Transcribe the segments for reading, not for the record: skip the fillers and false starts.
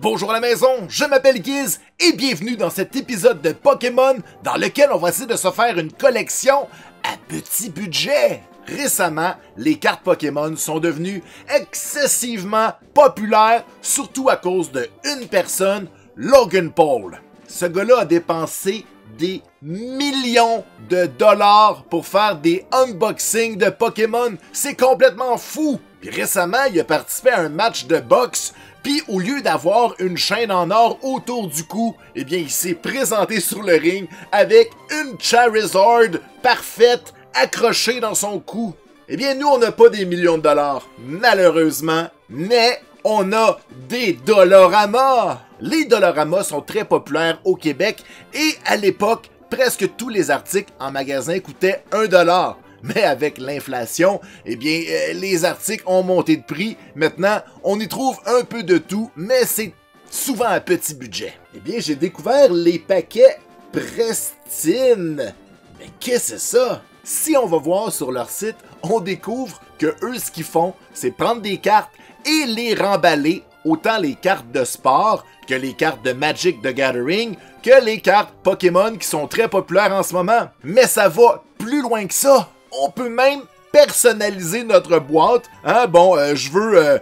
Bonjour à la maison, je m'appelle Giz et bienvenue dans cet épisode de Pokémon dans lequel on va essayer de se faire une collection à petit budget. Récemment, les cartes Pokémon sont devenues excessivement populaires, surtout à cause de une personne, Logan Paul. Ce gars-là a dépensé des millions de dollars pour faire des unboxings de Pokémon. C'est complètement fou! Puis récemment, il a participé à un match de boxe, puis au lieu d'avoir une chaîne en or autour du cou, eh bien, il s'est présenté sur le ring avec une Charizard parfaite accrochée dans son cou. Eh bien, nous, on n'a pas des millions de dollars, malheureusement, mais on a des Doloramas. Les Doloramas sont très populaires au Québec et à l'époque, presque tous les articles en magasin coûtaient 1$. Mais avec l'inflation, eh bien, les articles ont monté de prix. Maintenant, on y trouve un peu de tout, mais c'est souvent à petit budget. Eh bien, j'ai découvert les paquets Prestine. Mais qu'est-ce que c'est ça? Si on va voir sur leur site, on découvre que eux, ce qu'ils font, c'est prendre des cartes et les remballer, autant les cartes de sport que les cartes de Magic the Gathering, que les cartes Pokémon qui sont très populaires en ce moment. Mais ça va plus loin que ça. On peut même personnaliser notre boîte. Hein? Bon, je veux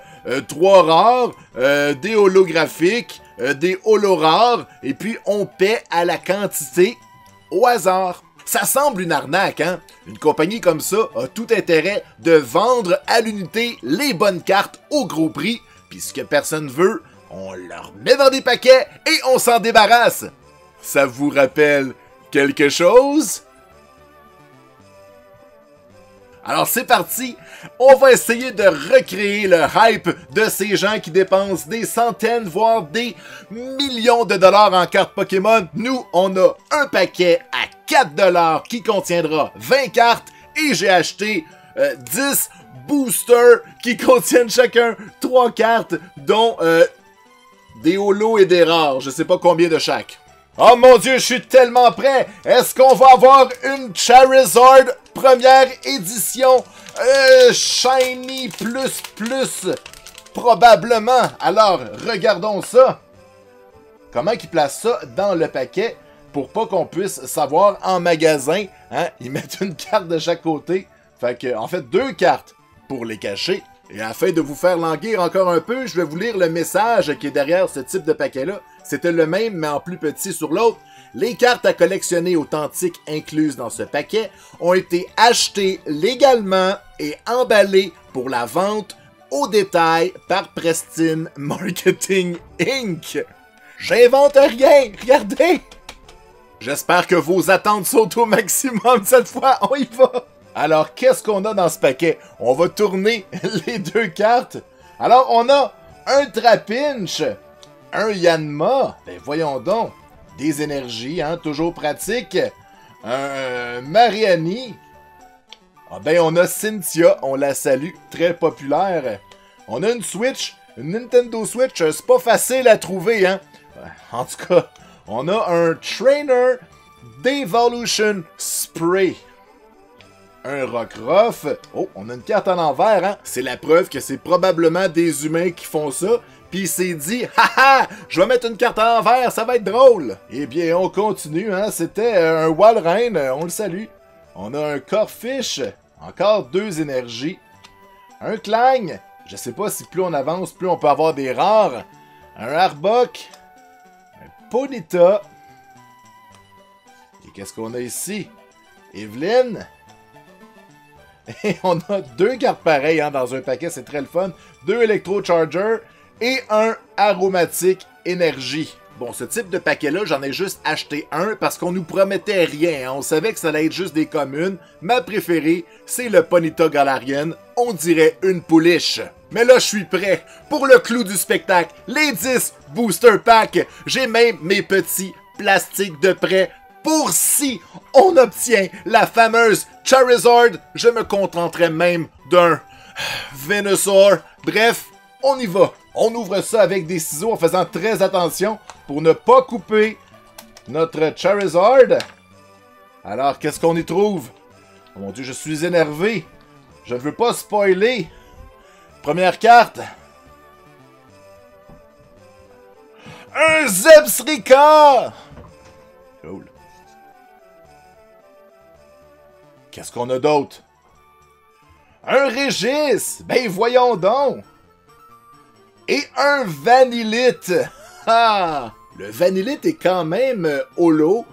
3 rares, des holographiques, des holo rares, et puis on paie à la quantité au hasard. Ça semble une arnaque, hein? Une compagnie comme ça a tout intérêt de vendre à l'unité les bonnes cartes au gros prix, puis ce que personne veut, on leur met dans des paquets et on s'en débarrasse. Ça vous rappelle quelque chose? Alors c'est parti, on va essayer de recréer le hype de ces gens qui dépensent des centaines, voire des millions de dollars en cartes Pokémon. Nous, on a un paquet à 4$ qui contiendra 20 cartes et j'ai acheté 10 boosters qui contiennent chacun 3 cartes, dont des holos et des rares. Je sais pas combien de chaque. Oh mon dieu, je suis tellement prêt! Est-ce qu'on va avoir une Charizard première édition Shiny plus? Probablement. Alors, regardons ça. Comment ils placent ça dans le paquet pour pas qu'on puisse savoir en magasin? Hein? Ils mettent une carte de chaque côté. Fait que, en fait, 2 cartes pour les cacher. Et afin de vous faire languir encore un peu, je vais vous lire le message qui est derrière ce type de paquet-là. C'était le même, mais en plus petit sur l'autre. Les cartes à collectionner authentiques incluses dans ce paquet ont été achetées légalement et emballées pour la vente au détail par Prestine Marketing Inc. J'invente rien, regardez! J'espère que vos attentes sont au maximum cette fois, on y va! Alors, qu'est-ce qu'on a dans ce paquet? On va tourner les 2 cartes. Alors, on a un Trapinch, un Yanma, ben voyons donc, des énergies, hein, toujours pratique, un Mariani, ah ben on a Cynthia, on la salue, très populaire. On a une Switch, une Nintendo Switch, c'est pas facile à trouver, hein. En tout cas, on a un Trainer d'Evolution Spray. Un Rockruff. Oh, on a une carte à l'envers, hein? C'est la preuve que c'est probablement des humains qui font ça. Puis il s'est dit, haha, je vais mettre une carte à l'envers, ça va être drôle. Eh bien, on continue, hein? C'était un Walrein, on le salue. On a un Corphish, encore 2 énergies. Un Clang, je sais pas si plus on avance, plus on peut avoir des rares. Un Arbok. Un Ponyta. Et qu'est-ce qu'on a ici? Evelyn. Et on a 2 cartes pareilles hein, dans un paquet, c'est très le fun. 2 Electro Charger et un Aromatique Énergie. Bon, ce type de paquet-là, j'en ai juste acheté un parce qu'on nous promettait rien. Hein. On savait que ça allait être juste des communes. Ma préférée, c'est le Ponyta Galarian. On dirait une pouliche. Mais là, je suis prêt pour le clou du spectacle. Les 10 Booster Packs. J'ai même mes petits plastiques de prêt. Pour si on obtient la fameuse Charizard, je me contenterai même d'un Venusaur. Bref, on y va. On ouvre ça avec des ciseaux en faisant très attention pour ne pas couper notre Charizard. Alors, qu'est-ce qu'on y trouve? Oh mon dieu, je suis énervé. Je ne veux pas spoiler. Première carte. Un Zebstrika! Cool. Qu'est-ce qu'on a d'autre? Un Régis! Ben voyons donc! Et un Vanillite! Ah! Le Vanillite est quand même holo.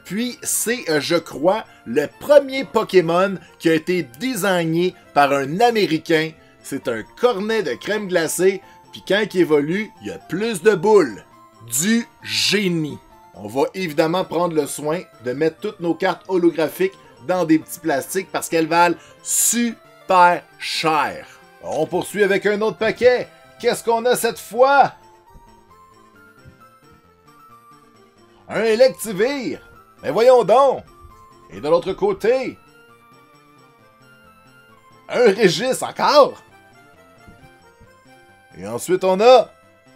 Puis c'est, je crois, le premier Pokémon qui a été designé par un Américain. C'est un cornet de crème glacée. Puis quand il évolue, il y a plus de boules. Du génie! On va évidemment prendre le soin de mettre toutes nos cartes holographiques dans des petits plastiques parce qu'elles valent super cher. On poursuit avec un autre paquet. Qu'est-ce qu'on a cette fois? Un Electivire. Mais voyons donc. Et de l'autre côté, un Régis encore. Et ensuite on a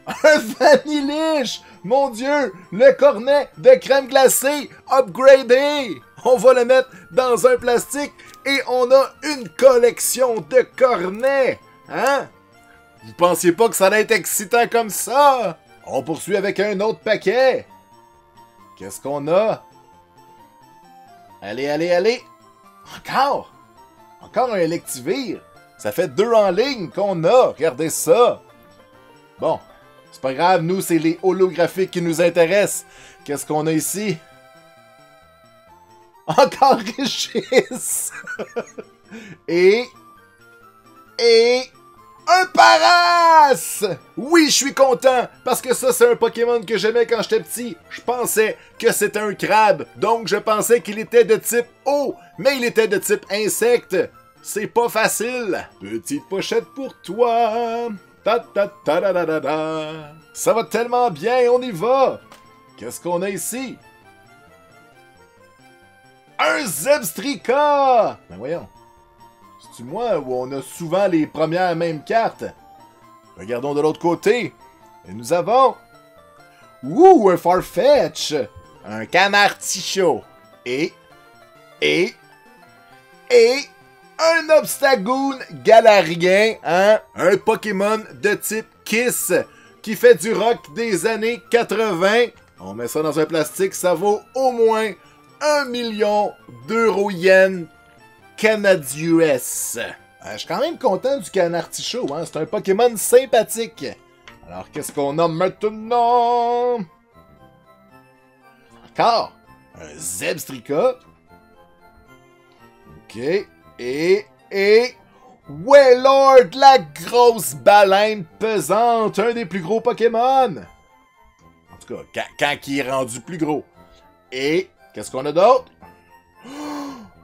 un Vanillish. Mon Dieu, le cornet de crème glacée upgradé. On va le mettre dans un plastique et on a une collection de cornets. Hein? Vous pensiez pas que ça allait être excitant comme ça? On poursuit avec un autre paquet. Qu'est-ce qu'on a? Allez, allez, allez. Encore? Encore un Electivire. Ça fait 2 en ligne qu'on a. Regardez ça. Bon, c'est pas grave. Nous, c'est les holographiques qui nous intéressent. Qu'est-ce qu'on a ici? Encore Régis! Et un Paras! Oui, je suis content, parce que ça, c'est un Pokémon que j'aimais quand j'étais petit. Je pensais que c'était un crabe, donc je pensais qu'il était de type eau, mais il était de type insecte. C'est pas facile. Petite pochette pour toi. Ta ta ta da da da da. Ça va tellement bien, on y va. Qu'est-ce qu'on a ici? Un Zebstrika! Ben voyons. C'est-tu moi où on a souvent les premières mêmes cartes? Regardons de l'autre côté. Et nous avons... Ouh, un Farfetch! Un Canartichaud. Et... un Obstagoon Galarien, hein? Un Pokémon de type Kiss qui fait du rock des années 80. On met ça dans un plastique, ça vaut au moins 1 million d'euros-yens canadiens. Je suis quand même content du Canartichaud, hein? C'est un Pokémon sympathique. Alors, qu'est-ce qu'on a maintenant? Encore un Zebstrika. Ok. Et... Wailord, la grosse baleine pesante, un des plus gros Pokémon. En tout cas, quand il est rendu plus gros. Et... Qu'est-ce qu'on a d'autre?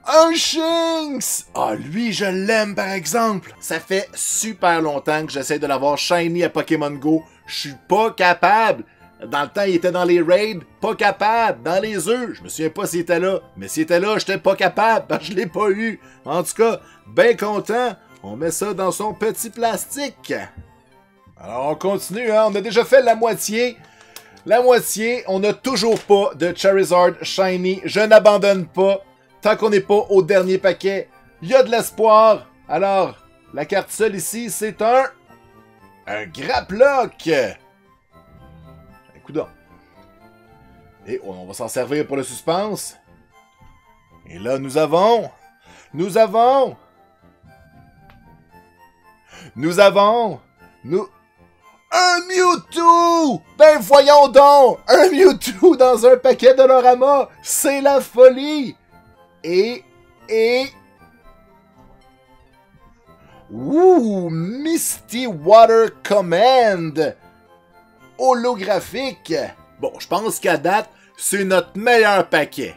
Un Shinx! Ah, lui, je l'aime, par exemple. Ça fait super longtemps que j'essaie de l'avoir shiny à Pokémon Go. Je suis pas capable. Dans le temps, il était dans les raids. Pas capable. Dans les œufs. Je me souviens pas s'il était là. Mais s'il était là, j'étais pas capable. Parce que je l'ai pas eu. En tout cas, bien content. On met ça dans son petit plastique. Alors, on continue, hein. On a déjà fait la moitié. La moitié, on n'a toujours pas de Charizard Shiny. Je n'abandonne pas. Tant qu'on n'est pas au dernier paquet, il y a de l'espoir. Alors, la carte seule ici, c'est un Graplock. Coudonc. Et on va s'en servir pour le suspense. Et là, nous avons un Mewtwo! Ben voyons donc! Un Mewtwo dans un paquet d'Olorama! C'est la folie! Et... Ouh! Misty Water Command! Holographique! Bon, je pense qu'à date, c'est notre meilleur paquet.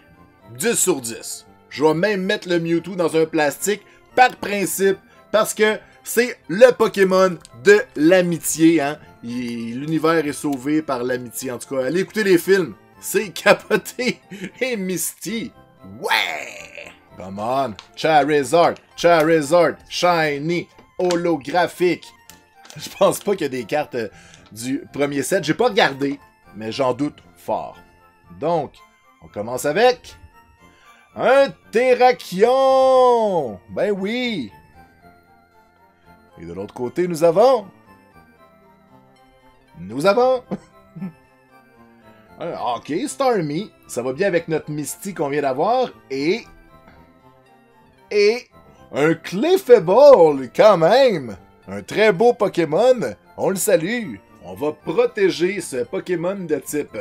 10 sur 10. Je vais même mettre le Mewtwo dans un plastique par principe, parce que c'est le Pokémon de l'amitié, hein. L'univers est sauvé par l'amitié, en tout cas. Allez écouter les films. C'est capoté. Et Misty. Ouais! Come on. Charizard. Shiny. Holographique. Je pense pas qu'il y a des cartes du premier set. J'ai pas regardé, mais j'en doute fort. Donc, on commence avec... un Terrakion! Ben oui! Et de l'autre côté, nous avons Ok, Starmie. Ça va bien avec notre Misty qu'on vient d'avoir. Et un Clefable, quand même. Un très beau Pokémon. On le salue. On va protéger ce Pokémon de type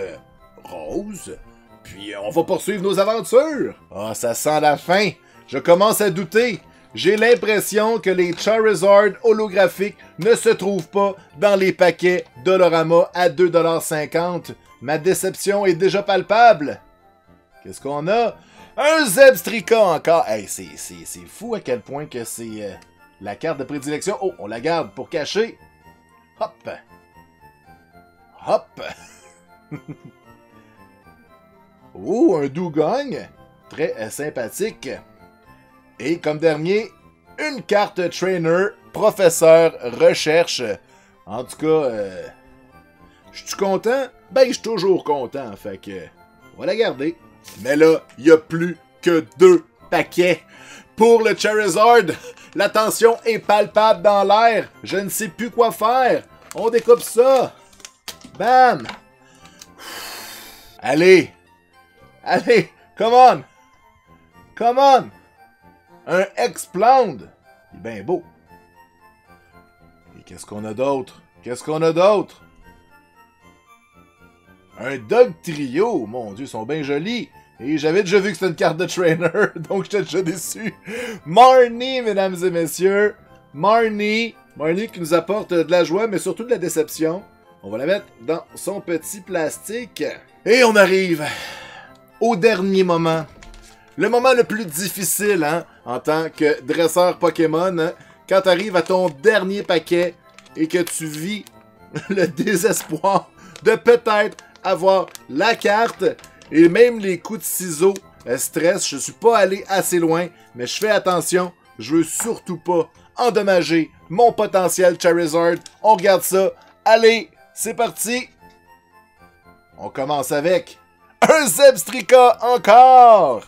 rose. Puis on va poursuivre nos aventures. Ah, ça sent la fin. Je commence à douter. J'ai l'impression que les Charizard holographiques ne se trouvent pas dans les paquets Dollarama à 2,50 $. Ma déception est déjà palpable. Qu'est-ce qu'on a? Un Zebstrika encore. Hey, c'est fou à quel point que c'est la carte de prédilection. Oh, on la garde pour cacher. Hop. Hop. Oh, un Dugong. Très sympathique. Et comme dernier, une carte Trainer, Professeur, Recherche. En tout cas, je suis content? Ben, je suis toujours content. Fait que, on va la garder. Mais là, il n'y a plus que 2 paquets. Pour le Charizard, la tension est palpable dans l'air. Je ne sais plus quoi faire. On découpe ça. Bam! Allez! Allez! Come on! Come on! Un Exploud! Il est bien beau. Et qu'est-ce qu'on a d'autre? Qu'est-ce qu'on a d'autre? Un Dog Trio! Mon Dieu, ils sont bien jolis! Et j'avais déjà vu que c'était une carte de trainer, donc j'étais déjà déçu. Marnie, mesdames et messieurs. Marnie qui nous apporte de la joie, mais surtout de la déception. On va la mettre dans son petit plastique. Et on arrive au dernier moment. Le moment le plus difficile, hein, en tant que dresseur Pokémon, hein, quand tu arrives à ton dernier paquet et que tu vis le désespoir de peut-être avoir la carte et même les coups de ciseaux stress. Je suis pas allé assez loin, mais je fais attention. Je veux surtout pas endommager mon potentiel Charizard. On regarde ça. Allez, c'est parti. On commence avec un Zebstrika encore.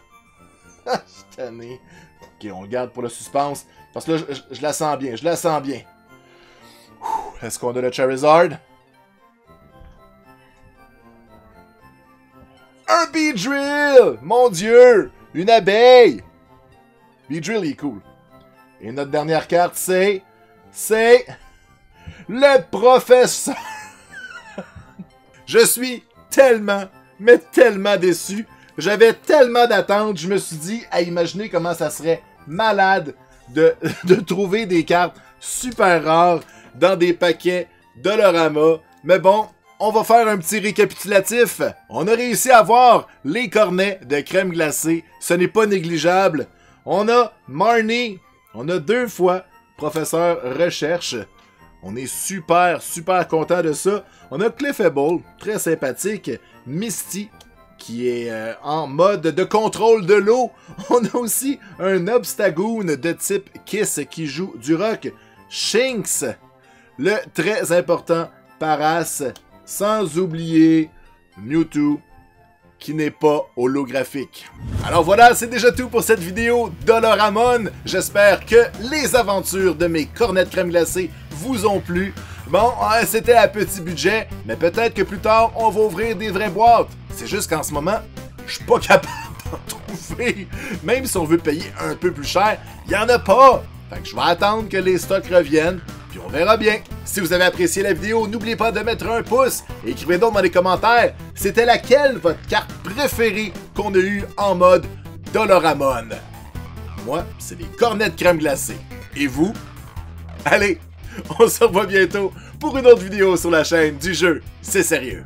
Je suis tanné. Ok, on le garde pour le suspense. Parce que là, je la sens bien. Je la sens bien. Est-ce qu'on a le Charizard? Un Beedrill! Mon Dieu! Une abeille! Beedrill, il est cool. Et notre dernière carte, c'est le professeur. Je suis tellement, mais tellement déçu. J'avais tellement d'attentes. Je me suis dit à imaginer comment ça serait malade de trouver des cartes super rares dans des paquets Dollarama. Mais bon, on va faire un petit récapitulatif. On a réussi à avoir les cornets de crème glacée. Ce n'est pas négligeable. On a Marnie. On a 2 fois Professeur Recherche. On est super, super content de ça. On a Clefable, très sympathique. Misty, qui est en mode de contrôle de l'eau. On a aussi un Obstagoon de type Kiss qui joue du rock. Shinx, le très important Paras. Sans oublier Mewtwo, qui n'est pas holographique. Alors voilà, c'est déjà tout pour cette vidéo Dollaramon. J'espère que les aventures de mes cornets de crème glacée vous ont plu. Bon, c'était à petit budget, mais peut-être que plus tard, on va ouvrir des vraies boîtes. C'est juste qu'en ce moment, je suis pas capable d'en trouver. Même si on veut payer un peu plus cher, il n'y en a pas. Fait que je vais attendre que les stocks reviennent. Puis on verra bien. Si vous avez apprécié la vidéo, n'oubliez pas de mettre un pouce et écrivez donc dans les commentaires, c'était laquelle votre carte préférée qu'on a eue en mode Dollaramon. Moi, c'est les cornets de crème glacée. Et vous? Allez, on se revoit bientôt pour une autre vidéo sur la chaîne du jeu C'est sérieux.